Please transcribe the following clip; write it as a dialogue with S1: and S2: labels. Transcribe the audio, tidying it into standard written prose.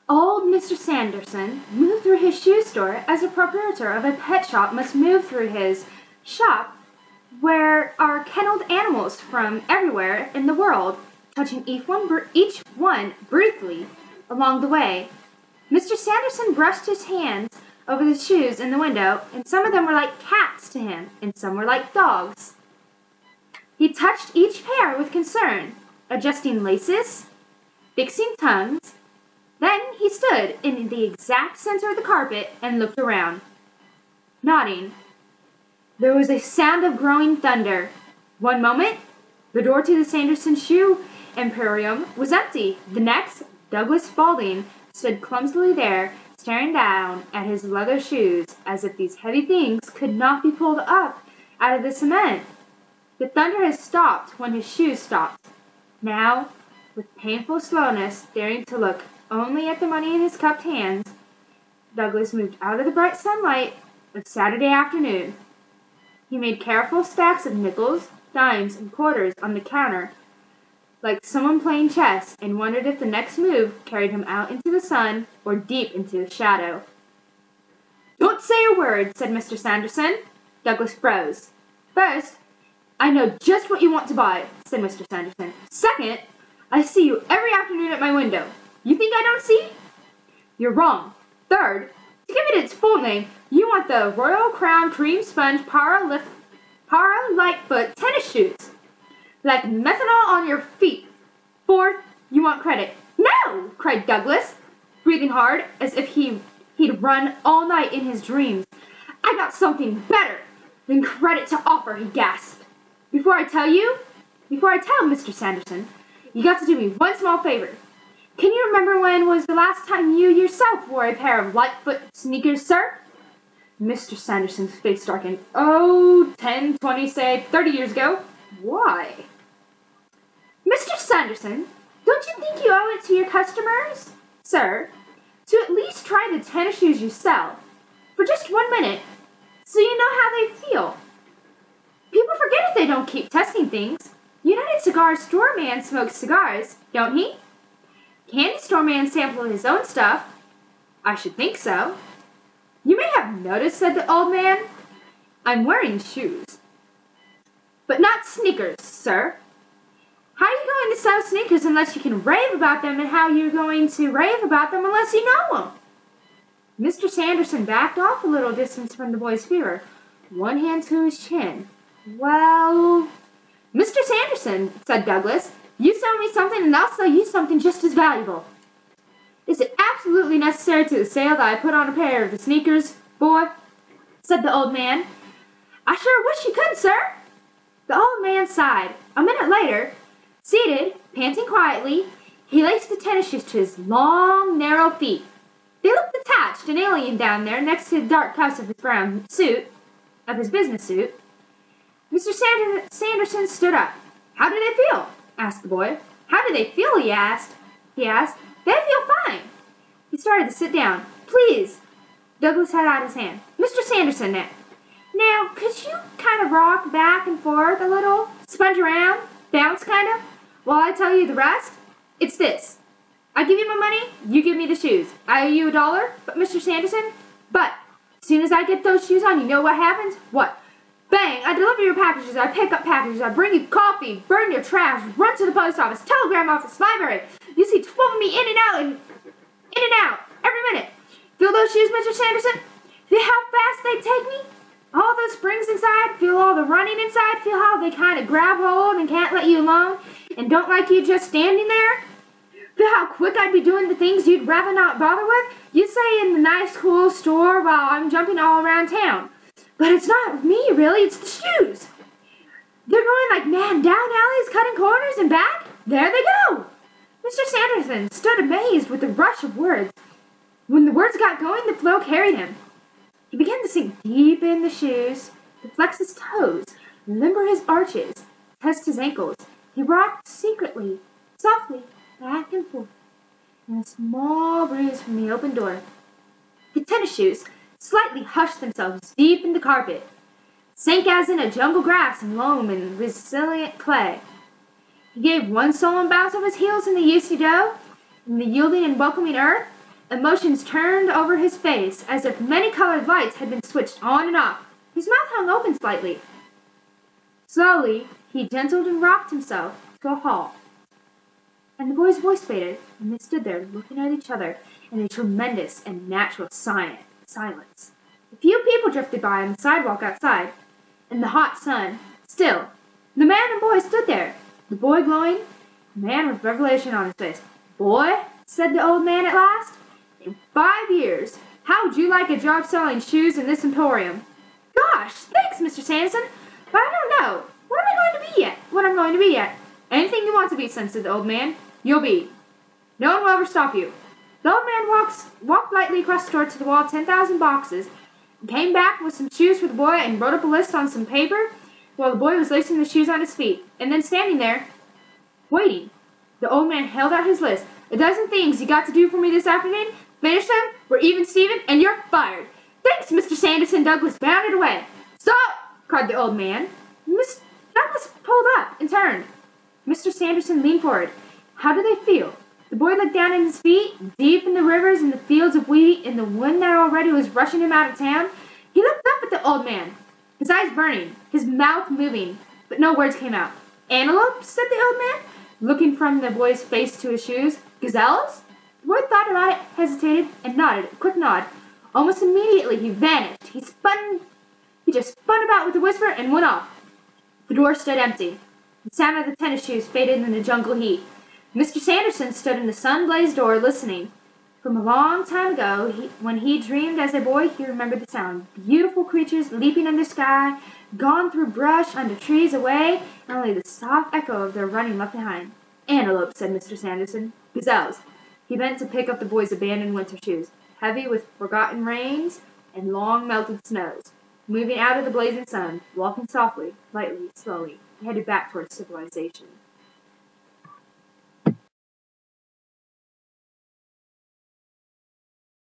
S1: Old Mr. Sanderson moved through his shoe store as a proprietor of a pet shop must move through his shop where are kenneled animals from everywhere in the world, touching each one briefly along the way. Mr. Sanderson brushed his hands over the shoes in the window, and some of them were like cats to him, and some were like dogs. He touched each pair with concern, adjusting laces, fixing tongues. Then he stood in the exact center of the carpet and looked around, nodding. There was a sound of growing thunder. One moment, the door to the Sanderson Shoe Emporium was empty. The next, Douglas Spaulding stood clumsily there, staring down at his leather shoes as if these heavy things could not be pulled up out of the cement. The thunder had stopped when his shoes stopped. Now, with painful slowness, daring to look only at the money in his cupped hands, Douglas moved out of the bright sunlight of Saturday afternoon. He made careful stacks of nickels, dimes, and quarters on the counter, like someone playing chess, and wondered if the next move carried him out into the sun or deep into the shadow. "Don't say a word," said Mr. Sanderson. Douglas froze. "First, I know just what you want to buy," said Mr. Sanderson. "Second, I see you every afternoon at my window. You think I don't see?" "You're wrong. Third, to give it its full name, you want the Royal Crown Cream Sponge Lightfoot tennis shoes, like methanol on your feet. Fourth, you want credit." "No!" cried Douglas, breathing hard as if he'd run all night in his dreams. "I got something better than credit to offer," he gasped. Before I tell, Mr. Sanderson, you got to do me one small favor. Can you remember when was the last time you yourself wore a pair of Lightfoot sneakers, sir?" Mr. Sanderson's face darkened. "Oh, 10, 20, say 30 years ago." "Why?" "Mr. Sanderson, don't you think you owe it to your customers, sir, to at least try the tennis shoes you sell, for just 1 minute, so you know how they feel? People forget if they don't keep testing things. United Cigar Store man smokes cigars, don't he? Candy Store man sampled his own stuff. I should think so." "You may have noticed," said the old man, "I'm wearing shoes. But not sneakers, sir. How are you going to sell sneakers unless you can rave about them, and how are you going to rave about them unless you know them?" Mr. Sanderson backed off a little distance from the boy's fear, one hand to his chin. "Well, Mr. Sanderson," said Douglas, "you sell me something and I'll sell you something just as valuable." "Is it absolutely necessary to the sale that I put on a pair of the sneakers, boy?" said the old man. "I sure wish you could, sir." The old man sighed. A minute later, seated, panting quietly, he laced the tennis shoes to his long, narrow feet. They looked detached and alien down there next to the dark cuffs of his brown suit, of his business suit. Mr. Sanderson stood up. "How do they feel?" asked the boy. "How do they feel?" he asked. "They feel fine." He started to sit down. "Please." Douglas held out his hand. "Mr. Sanderson, now, could you kind of rock back and forth a little? Sponge around? Bounce, kind of? While I tell you the rest? It's this. I give you my money, you give me the shoes. I owe you $1, but Mr. Sanderson, but as soon as I get those shoes on, you know what happens? What? Bang! I deliver your packages, I pick up packages, I bring you coffee, burn your trash, run to the post office, telegram office, library. You see 12 of me in and out, every minute. Feel those shoes, Mr. Sanderson? Feel how fast they take me? All those springs inside, feel all the running inside, feel how they kind of grab hold and can't let you alone, and don't like you just standing there? Feel how quick I'd be doing the things you'd rather not bother with? You say in the nice, cool store while I'm jumping all around town. But it's not me, really, it's the shoes. They're going like mad down alleys, cutting corners and back. There they go. Mr. Sanderson stood amazed with the rush of words. When the words got going, the flow carried him. He began to sink deep in the shoes, to flex his toes, limber his arches, test his ankles. He rocked secretly, softly, back and forth, in a small breeze from the open door. The tennis shoes slightly hushed themselves deep in the carpet, sank as in a jungle grass and loam and resilient clay. He gave one sullen bounce of his heels in the yeasty dough, in the yielding and welcoming earth, Emotions turned over his face as if many colored lights had been switched on and off. His mouth hung open slightly. Slowly, he gentled and rocked himself to a halt. And the boy's voice faded, and they stood there looking at each other in a tremendous and natural silence. A few people drifted by on the sidewalk outside, in the hot sun. Still, the man and boy stood there, the boy glowing, the man with revelation on his face. "Boy," said the old man at last, "in 5 years, how would you like a job selling shoes in this emporium?" "Gosh, thanks, Mr. Sanderson, but I don't know. What I'm going to be yet. Anything you want to be, son," said the old man, "you'll be. No one will ever stop you." The old man walked lightly across the store to the wall of 10,000 boxes, and came back with some shoes for the boy and wrote up a list on some paper while the boy was lacing the shoes on his feet. And then standing there, waiting, the old man held out his list. "A dozen things you got to do for me this afternoon. Finish them, we're even, Stephen, and you're fired." "Thanks, Mr. Sanderson." Douglas bounded away. "Stop!" cried the old man. Miss Douglas pulled up and turned. Mr. Sanderson leaned forward. "How do they feel?" The boy looked down at his feet, deep in the rivers and the fields of wheat, and the wind that already was rushing him out of town. He looked up at the old man, his eyes burning, his mouth moving, but no words came out. "Antelope?" said the old man, looking from the boy's face to his shoes. "Gazelles?" The boy thought about it, hesitated, and nodded a quick nod. Almost immediately he vanished. He just spun about with a whisper and went off. The door stood empty. The sound of the tennis shoes faded in the jungle heat. Mr. Sanderson stood in the sun-blazed door listening. From a long time ago, when he dreamed as a boy, he remembered the sound. Beautiful creatures leaping in the sky, gone through brush, under trees, away, and only the soft echo of their running left behind. "Antelope," said Mr. Sanderson. "Gazelles." He bent to pick up the boy's abandoned winter shoes, heavy with forgotten rains and long melted snows. Moving out of the blazing sun, walking softly, lightly, slowly, he headed back towards civilization.